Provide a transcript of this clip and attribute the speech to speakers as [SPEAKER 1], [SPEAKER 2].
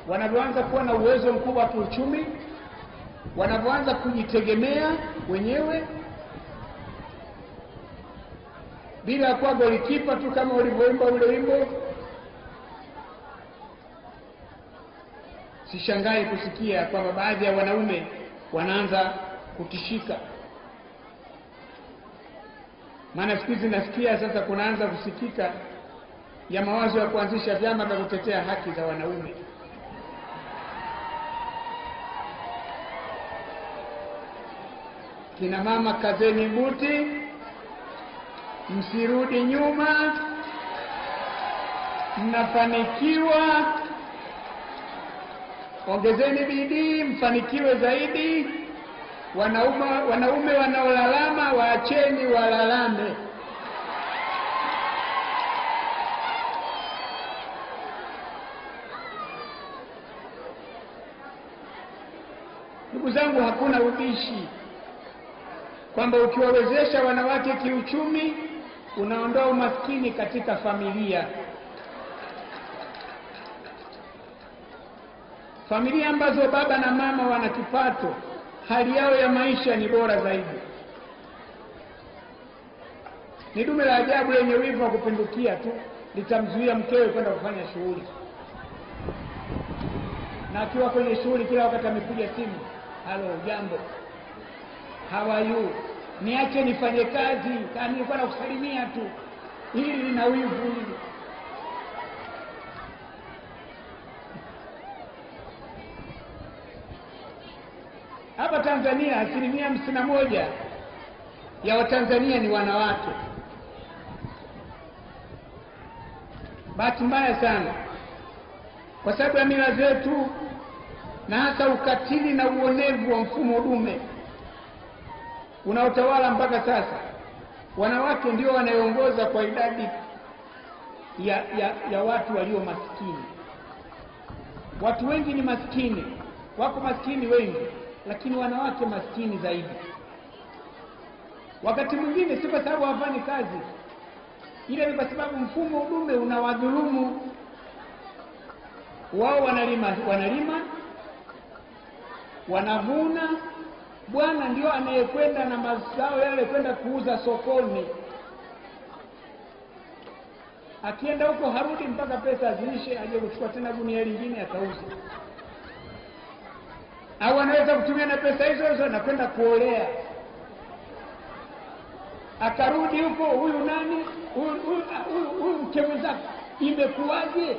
[SPEAKER 1] wanavyoanza kuwa na uwezo mkubwa wa kiuchumi, wanavyoanza kujitegemea wenyewe bila kuwa golikipa tu kama ulivyoimba ule wimbo. Sishangai kusikia kwamba baadhi ya wanaume wanaanza kutishika. Maana siku hizi nasikia sasa kunaanza kusikika ya mawazo ya kuanzisha vyama vya kutetea haki za wanaume. Kina mama, kazeni buti, msirudi nyuma, mnafanikiwa, ongezeni bidii mfanikiwe zaidi. Wanaume wanaolalama waacheni walalame. Ndugu zangu, hakuna ubishi kwamba ukiwawezesha wanawake kiuchumi unaondoa umaskini katika familia. Familia ambazo baba na mama wana kipato, hali yao ya maisha ni bora zaidi. Ni dume la ajabu lenye wivu wa kupindukia tu litamzuia mkewe kwenda kufanya shughuli, na akiwa kwenye shughuli kila wakati amekuja simu, halo, jambo, how are you, niache nifanye kazi, kama nilikuwa nakusalimia tu. Hili na wivu hili. Hapa Tanzania 51% ya Watanzania ni wanawake. Bahati mbaya sana, kwa sababu ya mila zetu na hata ukatili na uonevu wa mfumo dume unaotawala mpaka sasa, wanawake ndio wanaoongoza kwa idadi ya watu walio maskini. Watu wengi ni maskini, wako maskini wengi, lakini wanawake maskini zaidi. Wakati mwingine si kwa sababu hawafanyi kazi, ile ni kwa sababu mfumo dume unawadhulumu. Wao wanalima, wanavuna, bwana ndio anayekwenda na mazao yale kwenda kuuza sokoni. Akienda huko harudi mpaka pesa ziishe, aje kuchukua tena gunia lingine akauze. Au anaweza kutumia na pesa hizo na kwenda kuolea, akarudi huko, huyu nani, huyu mke mwenzako, imekuwaje?